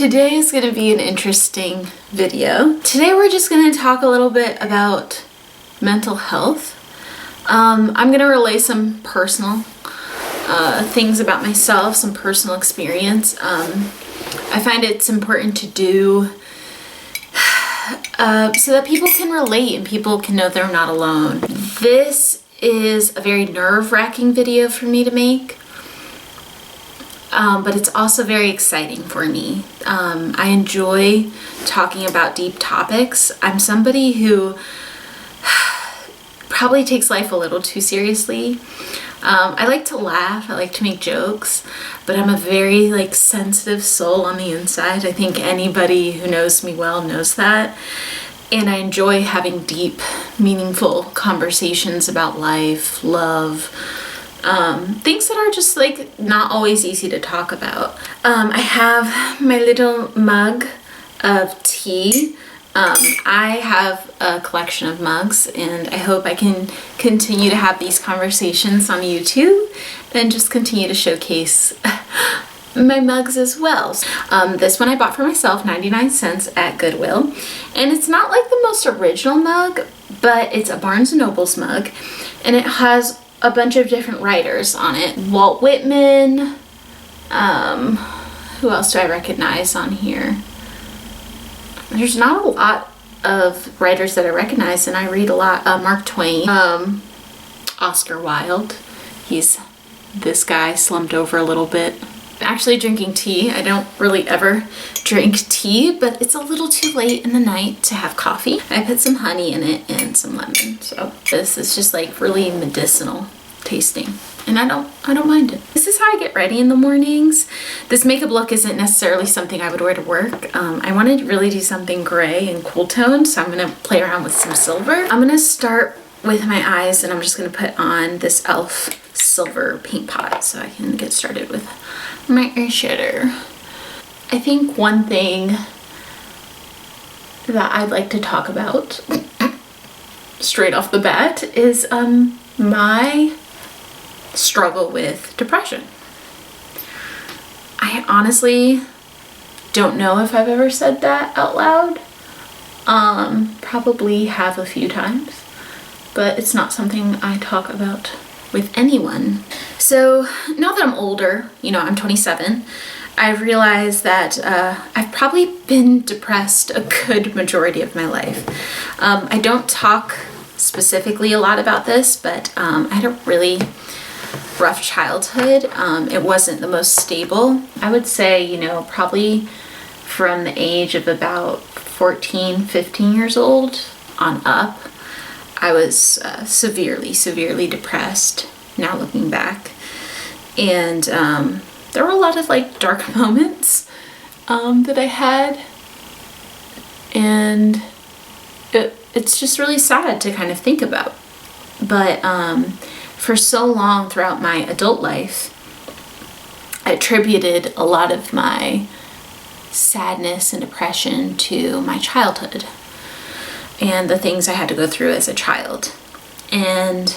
Today is going to be an interesting video. Today we're just going to talk a little bit about mental health. I'm going to relay some personal things about myself, some personal experience. I find it's important to do so that people can relate and people can know they're not alone. This is a very nerve-wracking video for me to make. But it's also very exciting for me. I enjoy talking about deep topics. I'm somebody who probably takes life a little too seriously. I like to laugh, I like to make jokes, but I'm a very sensitive soul on the inside. I think anybody who knows me well knows that. And I enjoy having deep, meaningful conversations about life, love, things that are just not always easy to talk about. I have my little mug of tea. I have a collection of mugs and I hope I can continue to have these conversations on YouTube and just continue to showcase my mugs as well. This one I bought for myself, 99 cents at Goodwill. And it's not like the most original mug, but it's a Barnes & Noble's mug and it has a bunch of different writers on it. Walt Whitman, who else do I recognize on here? There's not a lot of writers that I recognize, and I read a lot. Mark Twain, Oscar Wilde. He's this guy slumped over a little bit. I'm actually drinking tea. I don't really ever drink tea, but it's a little too late in the night to have coffee. I put some honey in it and some lemon. So this is just really medicinal tasting. And I don't mind it. This is how I get ready in the mornings. This makeup look isn't necessarily something I would wear to work. I wanted to really do something gray and cool toned, so I'm gonna play around with some silver. I'm gonna start with my eyes and I'm just gonna put on this e.l.f. silver paint pot so I can get started with my eyeshadow. I think one thing that I'd like to talk about straight off the bat is my struggle with depression. I honestly don't know if I've ever said that out loud. Probably have a few times, but it's not something I talk about with anyone. So now that I'm older, I'm 27, I've realized that I've probably been depressed a good majority of my life. I don't talk specifically a lot about this, but I had a really rough childhood. It wasn't the most stable. I would say, probably from the age of about 14, 15 years old on up, I was severely depressed, now looking back. And there were a lot of dark moments that I had. And it's just really sad to kind of think about. But for so long throughout my adult life, I attributed a lot of my sadness and depression to my childhood and the things I had to go through as a child. And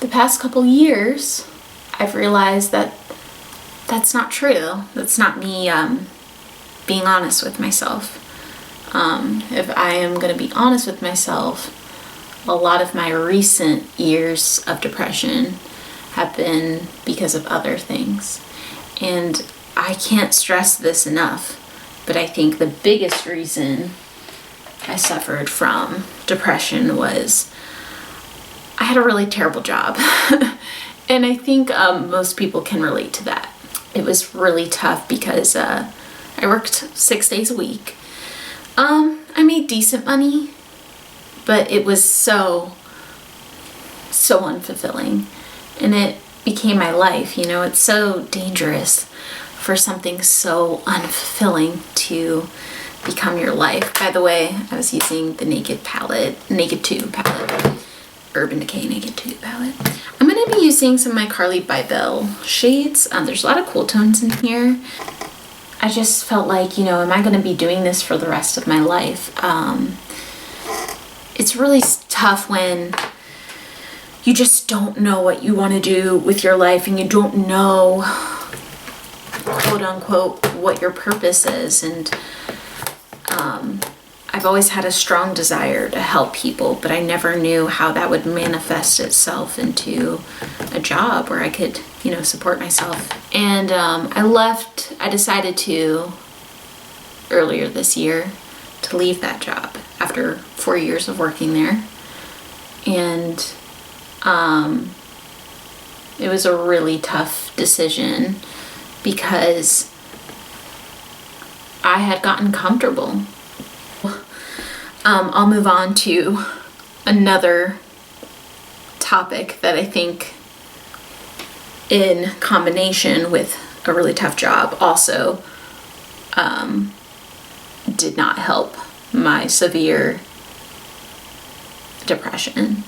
the past couple years, I've realized that that's not true. That's not me being honest with myself. If I am going to be honest with myself, a lot of my recent years of depression have been because of other things. And I can't stress this enough, but I think the biggest reason I suffered from depression was I had a really terrible job. And I think most people can relate to that. It was really tough because I worked 6 days a week. I made decent money, but it was so unfulfilling. And it became my life, It's so dangerous for something so unfulfilling to become your life. By the way, I was using the Naked 2 palette. Urban Decay Naked 2 palette. I'm going to be using some of my Carly Bybel shades. There's a lot of cool tones in here. I just felt am I going to be doing this for the rest of my life? It's really tough when you just don't know what you want to do with your life and you don't know quote unquote what your purpose is. And I've always had a strong desire to help people, but I never knew how that would manifest itself into a job where I could, support myself. And I decided to, earlier this year, to leave that job after 4 years of working there. And it was a really tough decision because I had gotten comfortable. I'll move on to another topic that I think, in combination with a really tough job, also did not help my severe depression.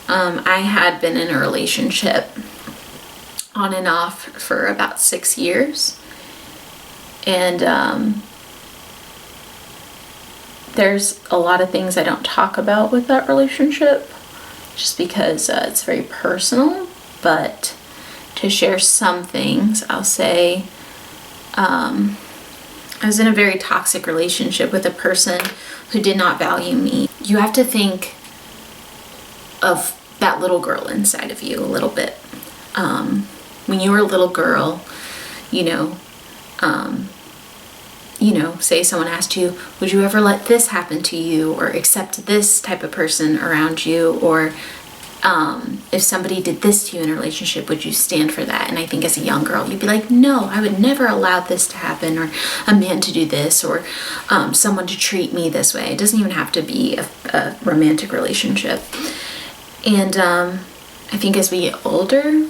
I had been in a relationship on and off for about 6 years, and there's a lot of things I don't talk about with that relationship just because it's very personal, but to share some things, I'll say I was in a very toxic relationship with a person who did not value me. You have to think of that little girl inside of you a little bit. When you were a little girl, say someone asked you, would you ever let this happen to you, or accept this type of person around you, or if somebody did this to you in a relationship, would you stand for that? And I think as a young girl, you'd be like, no, I would never allow this to happen, or a man to do this, or someone to treat me this way. It doesn't even have to be a romantic relationship. And I think as we get older,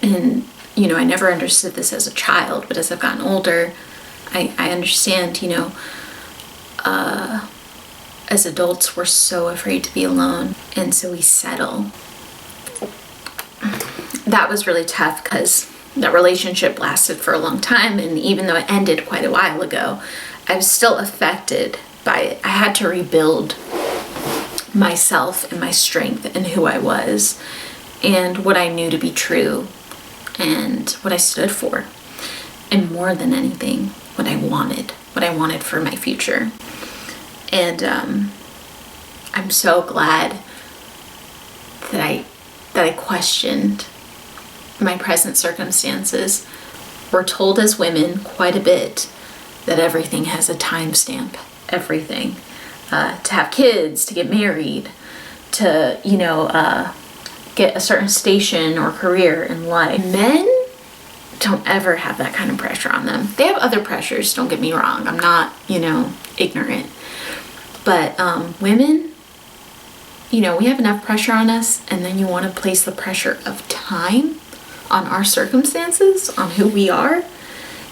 and I never understood this as a child, but as I've gotten older, I understand, as adults, we're so afraid to be alone, and so we settle. That was really tough because that relationship lasted for a long time, and even though it ended quite a while ago, I was still affected by it. I had to rebuild myself and my strength and who I was and what I knew to be true and what I stood for, and more than anything, what I wanted for my future. And I'm so glad that I questioned my present circumstances. We're told as women quite a bit that everything has a timestamp. Everything. To have kids, to get married, to, get a certain station or career in life. Men don't ever have that kind of pressure on them. They have other pressures, don't get me wrong. I'm not, ignorant. But women, we have enough pressure on us, and then you want to place the pressure of time on our circumstances, on who we are,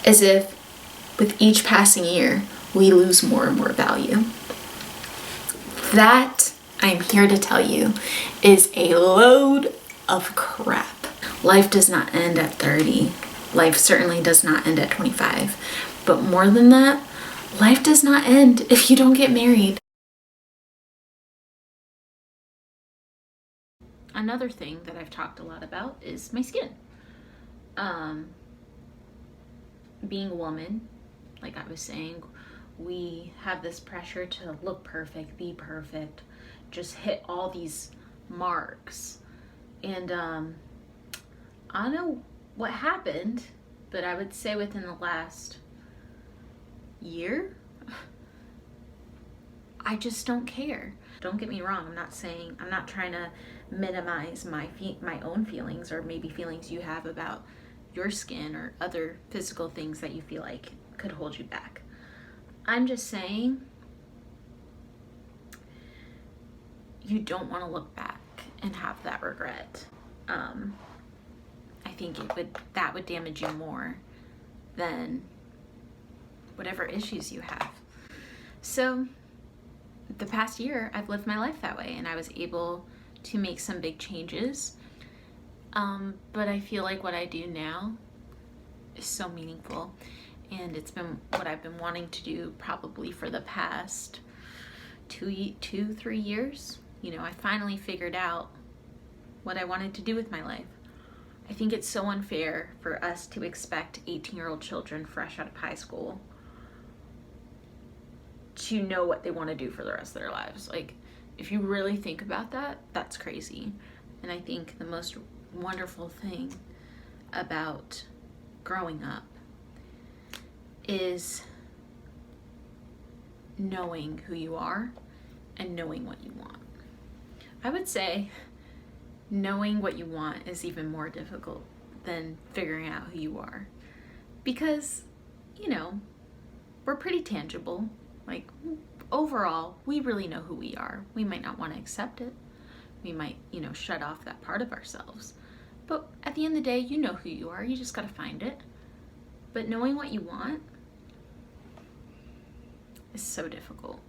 as if with each passing year, we lose more and more value. That, I'm here to tell you, is a load of crap. Life does not end at 30. Life certainly does not end at 25. But more than that, life does not end if you don't get married. Another thing that I've talked a lot about is my skin. Being a woman, like I was saying, we have this pressure to look perfect, be perfect, just hit all these marks. And I don't know what happened, but I would say within the last year, I just don't care. Don't get me wrong, I'm not trying to minimize my own feelings, or maybe feelings you have about your skin or other physical things that you feel like could hold you back. I'm just saying, you don't want to look back and have that regret. I think that would damage you more than whatever issues you have. So the past year, I've lived my life that way, and I was able to make some big changes. But I feel like what I do now is so meaningful, and it's been what I've been wanting to do probably for the past 3 years. I finally figured out what I wanted to do with my life. I think it's so unfair for us to expect 18-year-old children fresh out of high school to know what they want to do for the rest of their lives. Like, if you really think about that, that's crazy. And I think the most wonderful thing about growing up is knowing who you are and knowing what you want. I would say knowing what you want is even more difficult than figuring out who you are, because, you know, we're pretty tangible. Like, overall, we really know who we are. We might not want to accept it. We might, you know, shut off that part of ourselves. But at the end of the day, you know who you are. You just got to find it. But knowing what you want is so difficult.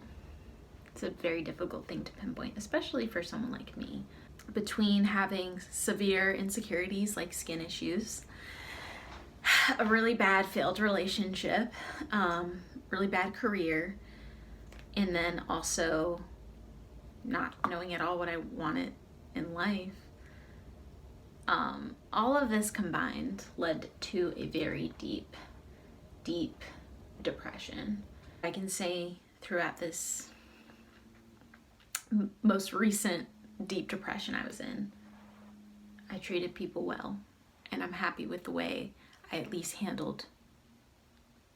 It's a very difficult thing to pinpoint, especially for someone like me. Between having severe insecurities like skin issues, a really bad failed relationship, really bad career, and then also not knowing at all what I wanted in life, all of this combined led to a very deep depression. I can say throughout this most recent deep depression I was in, I treated people well, and I'm happy with the way I at least handled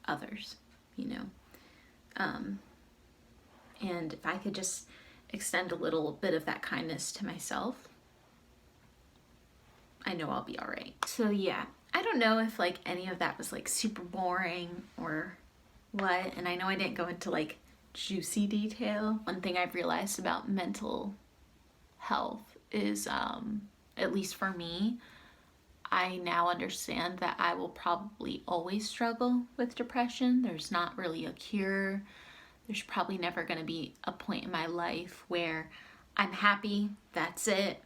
others, you know. And if I could just extend a little bit of that kindness to myself, I know I'll be all right. So yeah, I don't know if like any of that was like super boring or what, and I know I didn't go into like juicy detail. One thing I've realized about mental health is, at least for me, I now understand that I will probably always struggle with depression. There's not really a cure. There's probably never going to be a point in my life where I'm happy, that's it,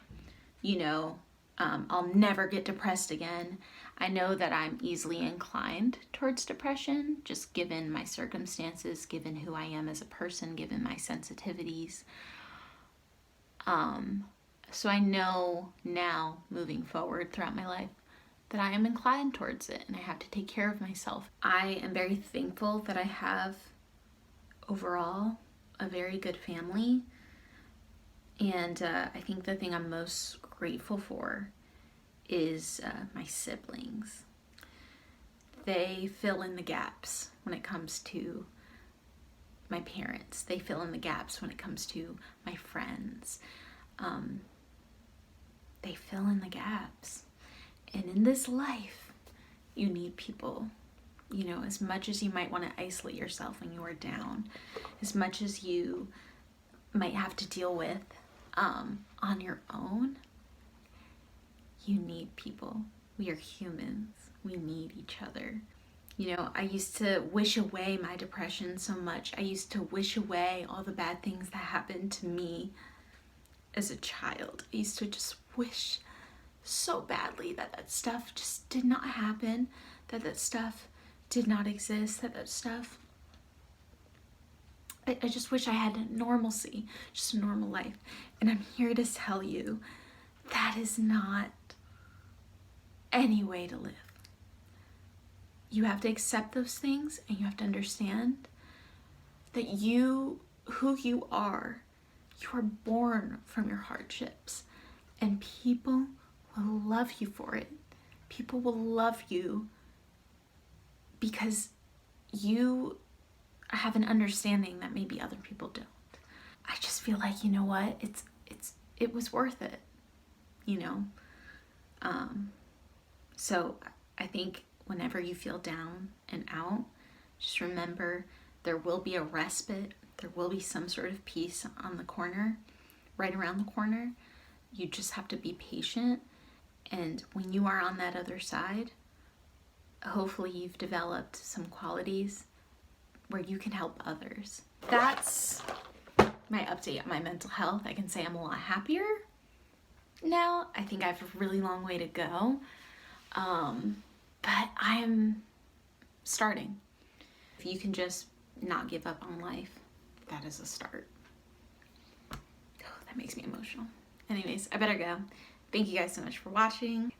you know, I'll never get depressed again. I know that I'm easily inclined towards depression, just given my circumstances, given who I am as a person, given my sensitivities. So I know now, moving forward throughout my life, that I am inclined towards it and I have to take care of myself. I am very thankful that I have overall a very good family. And I think the thing I'm most grateful for is my siblings. They fill in the gaps when it comes to my parents. They fill in the gaps when it comes to my friends. They fill in the gaps. And in this life, you need people. You know, as much as you might want to isolate yourself when you are down, as much as you might have to deal with on your own, you need people. We are humans. We need each other. You know, I used to wish away my depression so much. I used to wish away all the bad things that happened to me as a child. I used to just wish so badly that that stuff just did not happen, that that stuff did not exist, that stuff, I just wish I had normalcy, just a normal life. And I'm here to tell you that is not any way to live. You have to accept those things, and you have to understand that who you are born from your hardships, and people will love you for it. People will love you because you have an understanding that maybe other people don't. I just feel like, you know what, it was worth it, you know. So I think whenever you feel down and out, just remember there will be a respite. There will be some sort of peace on the corner, right around the corner. You just have to be patient. And when you are on that other side, hopefully you've developed some qualities where you can help others. That's my update on my mental health. I can say I'm a lot happier now. I think I have a really long way to go. But I am starting. If you can just not give up on life, that is a start. Oh, that makes me emotional. Anyways, I better go. Thank you guys so much for watching.